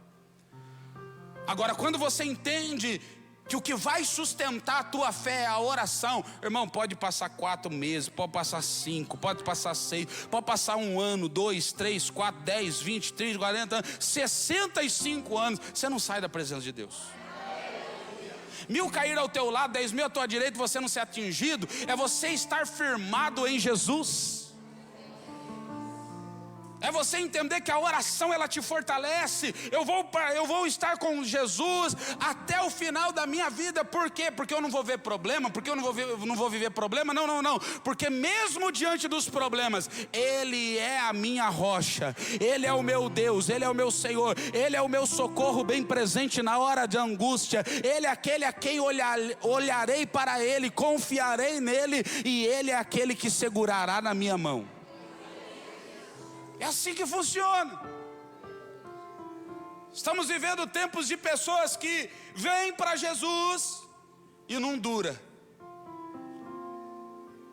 Agora, quando você entende que o que vai sustentar a tua fé é a oração, irmão, pode passar 4 meses, pode passar 5, pode passar 6, pode passar 1 ano, 2, 3, 4, 10, 20, 30, 40 anos, 65 anos, você não sai da presença de Deus. 1000 cair ao teu lado, 10.000 à tua direita, você não ser atingido, é você estar firmado em Jesus. É você entender que a oração ela te fortalece. Eu vou estar com Jesus até o final da minha vida. Por quê? Porque eu não vou ver problema, porque eu não vou viver problema. Não. Porque mesmo diante dos problemas, Ele é a minha rocha, Ele é o meu Deus, Ele é o meu Senhor, Ele é o meu socorro bem presente na hora de angústia. Ele é aquele a quem olharei para Ele, confiarei nele, e Ele é aquele que segurará na minha mão. É assim que funciona. Estamos vivendo tempos de pessoas que vêm para Jesus e não dura,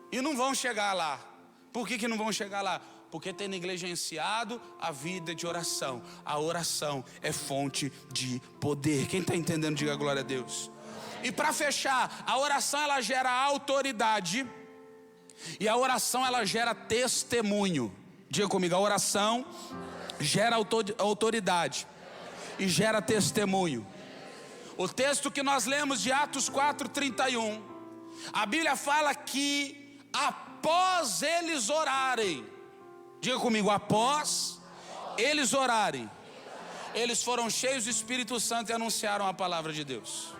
e não vão chegar lá. Por que não vão chegar lá? Porque tem negligenciado a vida de oração. A oração é fonte de poder. Quem está entendendo, diga glória a Deus. E para fechar, a oração ela gera autoridade, e a oração ela gera testemunho. Diga comigo, a oração gera autoridade e gera testemunho. O texto que nós lemos de Atos 4:31, a Bíblia fala que após eles orarem, diga comigo, após eles orarem, eles foram cheios do Espírito Santo e anunciaram a palavra de Deus.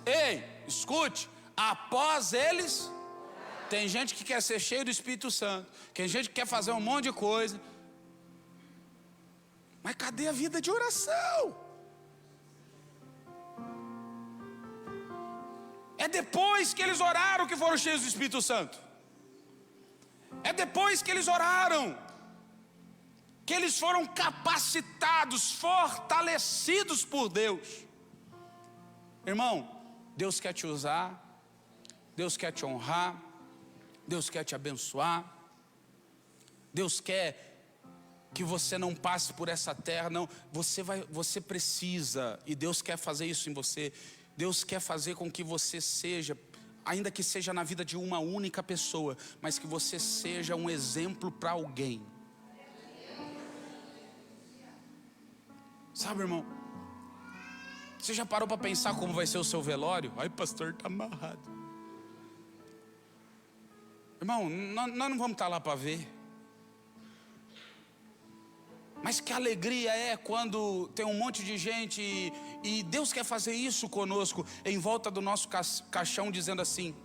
Ei, escute, após eles. Tem gente que quer ser cheio do Espírito Santo, tem gente que quer fazer um monte de coisa, mas cadê a vida de oração? É depois que eles oraram que foram cheios do Espírito Santo. É depois que eles oraram que eles foram capacitados, fortalecidos por Deus. Irmão, Deus quer te usar, Deus quer te honrar, Deus quer te abençoar. Deus quer que você não passe por essa terra. Não, você precisa, e Deus quer fazer isso em você. Deus quer fazer com que você seja, ainda que seja na vida de uma única pessoa, mas que você seja um exemplo para alguém. Sabe, irmão, você já parou para pensar como vai ser o seu velório? Ai, pastor, está amarrado. Irmão, nós não vamos estar lá para ver. Mas que alegria é quando tem um monte de gente e Deus quer fazer isso conosco, em volta do nosso caixão, dizendo assim: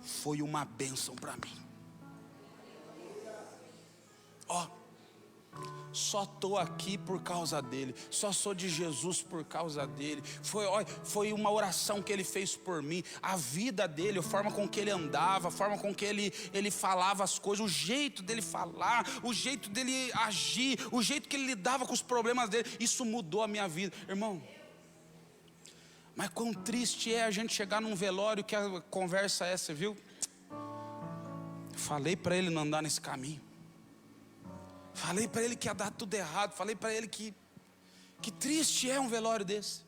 foi uma bênção para mim. Só estou aqui por causa dele, só sou de Jesus por causa dele. Foi uma oração que ele fez por mim. A vida dele, a forma com que ele andava, a forma com que ele falava as coisas, o jeito dele falar, o jeito dele agir, o jeito que ele lidava com os problemas dele, isso mudou a minha vida. Irmão, mas quão triste é a gente chegar num velório que a conversa é essa, viu? Falei para ele não andar nesse caminho. Falei para ele que ia dar tudo errado. Falei para ele que triste é um velório desse.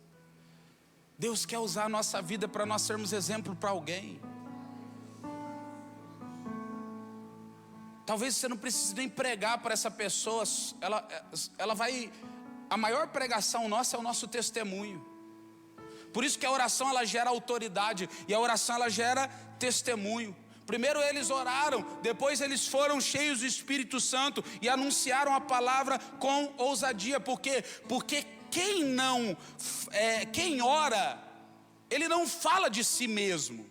Deus quer usar a nossa vida para nós sermos exemplo para alguém. Talvez você não precise nem pregar para essa pessoa. Ela vai. A maior pregação nossa é o nosso testemunho. Por isso que a oração ela gera autoridade, e a oração ela gera testemunho. Primeiro eles oraram, depois eles foram cheios do Espírito Santo e anunciaram a palavra com ousadia. Por quê? Porque quem ora, ele não fala de si mesmo.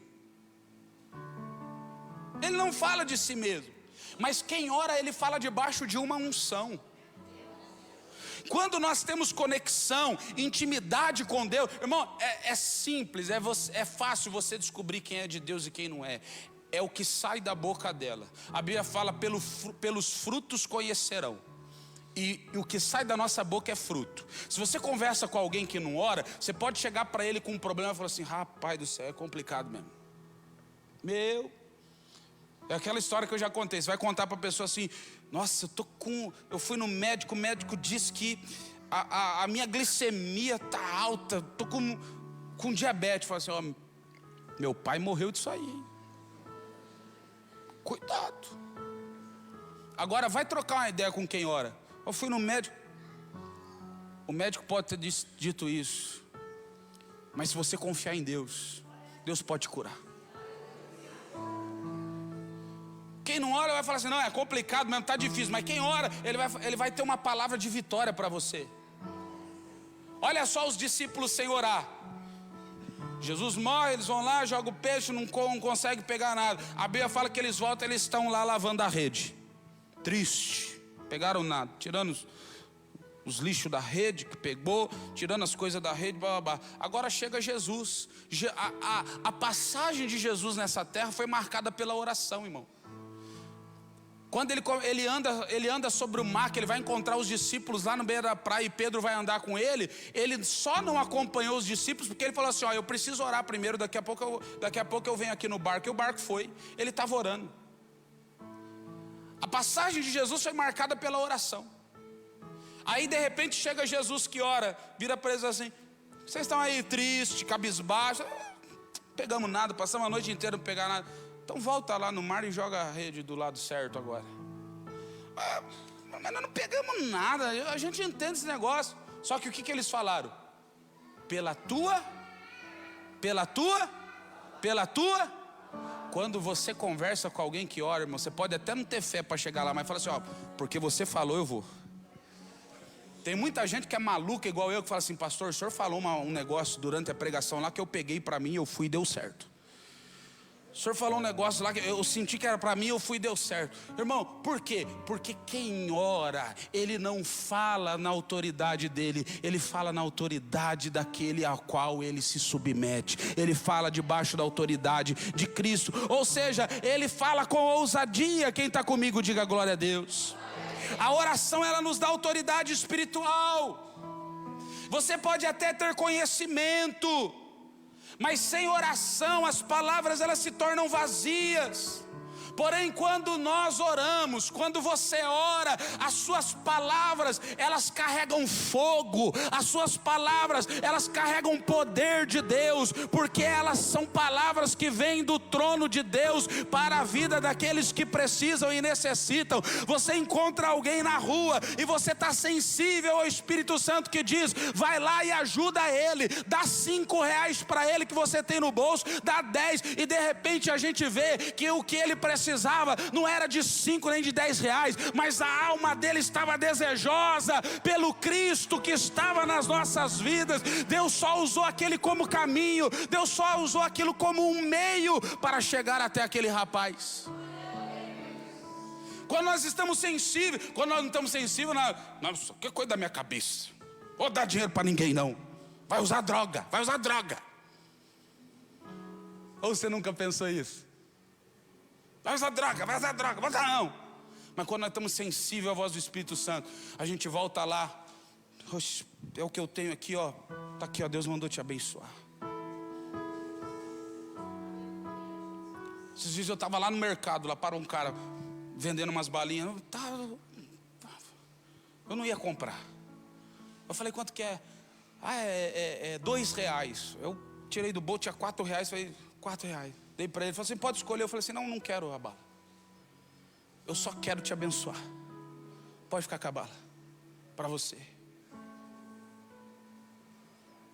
Ele não fala de si mesmo. Mas quem ora, ele fala debaixo de uma unção. Quando nós temos conexão, intimidade com Deus, irmão, é simples, é fácil você descobrir quem é de Deus e quem não é. É o que sai da boca dela. A Bíblia fala, pelos frutos conhecerão. E o que sai da nossa boca é fruto. Se você conversa com alguém que não ora, você pode chegar para ele com um problema e falar assim: rapaz do céu, é complicado mesmo. É aquela história que eu já contei. Você vai contar para a pessoa assim: nossa, eu fui no médico, o médico disse que a minha glicemia está alta, estou com diabetes. Fala assim: ó, meu pai morreu disso aí. Cuidado. Agora vai trocar uma ideia com quem ora. Eu fui no médico. O médico pode ter dito isso, mas se você confiar em Deus, Deus pode te curar. Quem não ora vai falar assim: não, é complicado mesmo, está difícil. Mas quem ora, ele vai ter uma palavra de vitória para você. Olha só os discípulos sem orar. Jesus morre, eles vão lá, jogam o peixe, não conseguem pegar nada. A Bíblia fala que eles voltam, eles estão lá lavando a rede. Triste, pegaram nada, tirando os lixos da rede que pegou, tirando as coisas da rede, blá, blá, blá. Agora chega Jesus. A passagem de Jesus nessa terra foi marcada pela oração, irmão. Quando ele anda sobre o mar, que ele vai encontrar os discípulos lá no beira da praia e Pedro vai andar com ele, ele só não acompanhou os discípulos porque ele falou assim: ó, eu preciso orar primeiro, daqui a pouco eu venho aqui no barco. E o barco foi, ele estava orando. A passagem de Jesus foi marcada pela oração. Aí de repente chega Jesus que ora, vira para eles assim: vocês estão aí tristes, cabisbaixos, pegamos nada, passamos a noite inteira não pegar nada. Então volta lá no mar e joga a rede do lado certo agora. Mas nós não pegamos nada, a gente entende esse negócio. Só que o que eles falaram? Pela tua. Quando você conversa com alguém que ora, irmão, você pode até não ter fé para chegar lá, mas fala assim: ó, porque você falou, eu vou. Tem muita gente que é maluca igual eu, que fala assim: pastor, o senhor falou um negócio durante a pregação lá que eu peguei para mim, eu fui e deu certo. O senhor falou um negócio lá que eu senti que era para mim, eu fui e deu certo. Irmão, por quê? Porque quem ora, ele não fala na autoridade dele, ele fala na autoridade daquele ao qual ele se submete. Ele fala debaixo da autoridade de Cristo. Ou seja, ele fala com ousadia. Quem está comigo, diga glória a Deus. A oração, ela nos dá autoridade espiritual. Você pode até ter conhecimento, mas sem oração as palavras elas se tornam vazias. Porém, quando nós oramos, quando você ora, as suas palavras, elas carregam fogo. As suas palavras, elas carregam poder de Deus, porque elas são palavras que vêm do trono de Deus para a vida daqueles que precisam e necessitam. Você encontra alguém na rua e você está sensível ao Espírito Santo que diz: vai lá e ajuda ele, dá R$5 para ele que você tem no bolso, dá 10, e de repente a gente vê que o que ele precisava não era de 5 nem de 10 reais, mas a alma dele estava desejosa pelo Cristo que estava nas nossas vidas. Deus só usou aquele como caminho, Deus só usou aquilo como um meio para chegar até aquele rapaz. Quando nós estamos sensíveis, quando nós não estamos sensíveis, nossa, que coisa da minha cabeça, vou dar dinheiro para ninguém não, vai usar droga. Ou você nunca pensou isso? Vai usar droga, não. Mas quando nós estamos sensíveis à voz do Espírito Santo, a gente volta lá: oxe, é o que eu tenho aqui, ó. Tá aqui, ó, Deus mandou te abençoar. Esses dias eu estava lá no mercado, lá parou um cara vendendo umas balinhas. Eu não ia comprar. Eu falei: quanto que é? É R$2. Eu tirei do bolso, tinha R$4. Falei: R$4. Dei para ele, falei assim: pode escolher. Eu falei assim: não quero a bala, eu só quero te abençoar. Pode ficar com a bala, para você.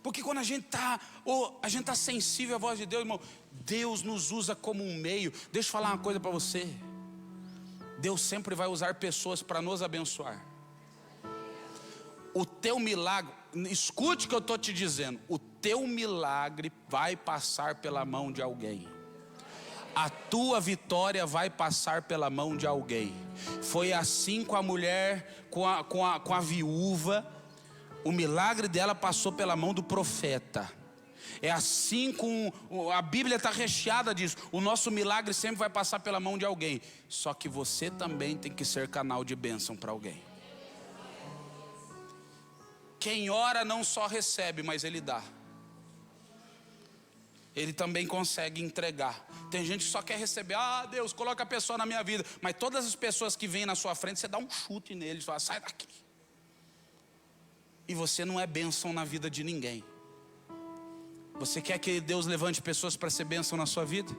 Porque quando a gente está sensível à voz de Deus, irmão, Deus nos usa como um meio. Deixa eu falar uma coisa para você. Deus sempre vai usar pessoas para nos abençoar. O teu milagre, escute o que eu estou te dizendo, o teu milagre vai passar pela mão de alguém. A tua vitória vai passar pela mão de alguém. Foi assim com a mulher, com a viúva. O milagre dela passou pela mão do profeta. É assim com... A Bíblia está recheada disso. O nosso milagre sempre vai passar pela mão de alguém. Só que você também tem que ser canal de bênção para alguém. Quem ora não só recebe, mas ele dá. Ele também consegue entregar. Tem gente que só quer receber. Ah, Deus, coloca a pessoa na minha vida. Mas todas as pessoas que vêm na sua frente, você dá um chute neles, fala, sai daqui. E você não é bênção na vida de ninguém. Você quer que Deus levante pessoas para ser bênção na sua vida?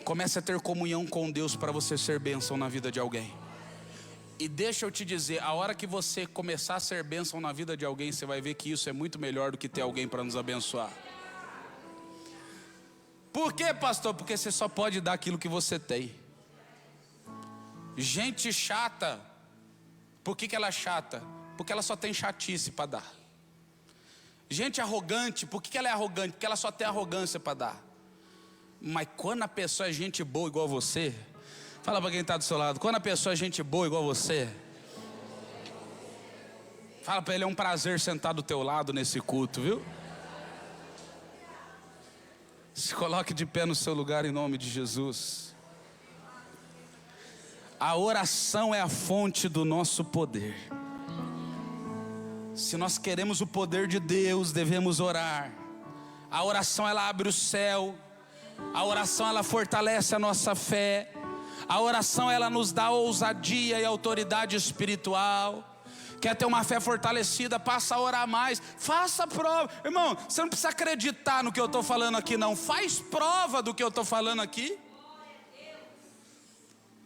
Comece a ter comunhão com Deus para você ser bênção na vida de alguém. E deixa eu te dizer, a hora que você começar a ser bênção na vida de alguém, você vai ver que isso é muito melhor do que ter alguém para nos abençoar. Por quê, pastor? Porque você só pode dar aquilo que você tem. Gente chata, por que ela é chata? Porque ela só tem chatice para dar. Gente arrogante, por que ela é arrogante? Porque ela só tem arrogância para dar. Mas quando a pessoa é gente boa igual você, fala para quem está do seu lado, quando a pessoa é gente boa igual você, fala para ele, é um prazer sentar do teu lado nesse culto, viu? Se coloque de pé no seu lugar em nome de Jesus. A oração é a fonte do nosso poder. Se nós queremos o poder de Deus, devemos orar. A oração ela abre o céu. A oração ela fortalece a nossa fé. A oração ela nos dá ousadia e autoridade espiritual. Quer ter uma fé fortalecida, passa a orar mais. Faça prova. Irmão, você não precisa acreditar no que eu estou falando aqui não. Faz prova do que eu estou falando aqui.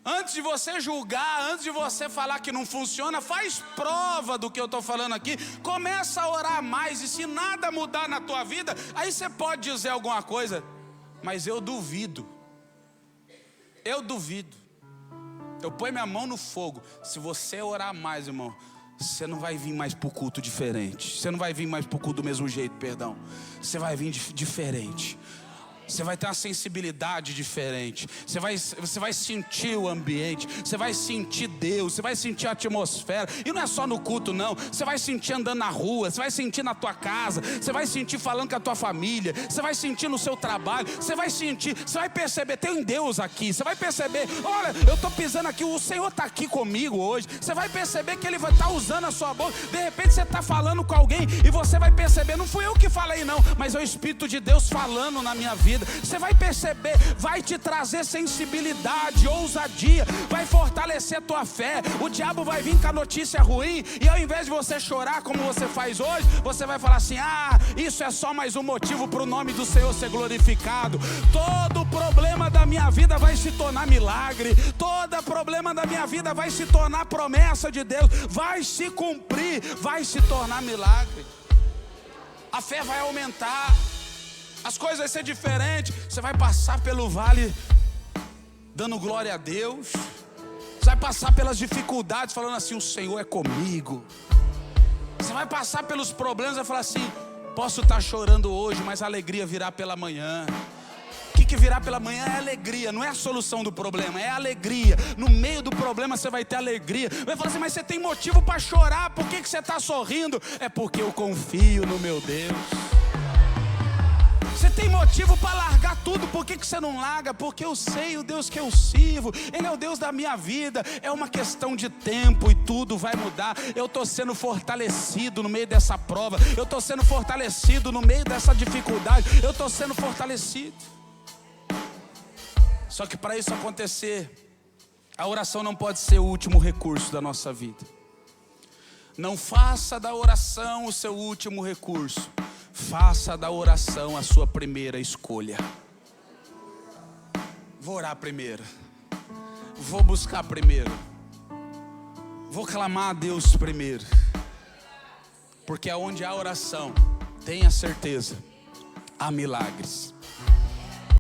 Antes de você julgar, antes de você falar que não funciona, faz prova do que eu estou falando aqui. Começa a orar mais. E se nada mudar na tua vida, aí você pode dizer alguma coisa. Mas eu duvido. Eu duvido. Eu ponho minha mão no fogo. Se você orar mais, irmão, você não vai vir mais para o culto diferente. Você não vai vir mais para o culto do mesmo jeito, perdão. Você vai vir diferente. Você vai ter uma sensibilidade diferente. Você vai sentir o ambiente. Você vai sentir Deus. Você vai sentir a atmosfera. E não é só no culto não. Você vai sentir andando na rua. Você vai sentir na tua casa. Você vai sentir falando com a tua família. Você vai sentir no seu trabalho. Você vai sentir. Você vai perceber, tem um Deus aqui. Você vai perceber, olha, eu estou pisando aqui. O Senhor está aqui comigo hoje. Você vai perceber que Ele vai estar usando a sua boca. De repente você está falando com alguém e você vai perceber, não fui eu que falei não, mas é o Espírito de Deus falando na minha vida. Você vai perceber, vai te trazer sensibilidade, ousadia, vai fortalecer a tua fé. O diabo vai vir com a notícia ruim e ao invés de você chorar como você faz hoje, você vai falar assim, ah, isso é só mais um motivo para o nome do Senhor ser glorificado. Todo problema da minha vida vai se tornar milagre. Todo problema da minha vida vai se tornar promessa de Deus. Vai se cumprir, vai se tornar milagre. A fé vai aumentar. As coisas vão ser diferentes. Você vai passar pelo vale dando glória a Deus. Você vai passar pelas dificuldades falando assim, o Senhor é comigo. Você vai passar pelos problemas e vai falar assim, posso estar chorando hoje, mas a alegria virá pela manhã. O que virá pela manhã é alegria, não é a solução do problema, é alegria. No meio do problema você vai ter alegria. Vai falar assim, mas você tem motivo para chorar, por que você está sorrindo? É porque eu confio no meu Deus. Você tem motivo para largar tudo, por que você não larga? Porque eu sei o Deus que eu sirvo, Ele é o Deus da minha vida. É uma questão de tempo e tudo vai mudar. Eu estou sendo fortalecido no meio dessa prova. Eu estou sendo fortalecido no meio dessa dificuldade. Eu estou sendo fortalecido. Só que para isso acontecer, a oração não pode ser o último recurso da nossa vida. Não faça da oração o seu último recurso. Faça da oração a sua primeira escolha. Vou orar primeiro. Vou buscar primeiro. Vou clamar a Deus primeiro. Porque aonde há oração, tenha certeza, há milagres.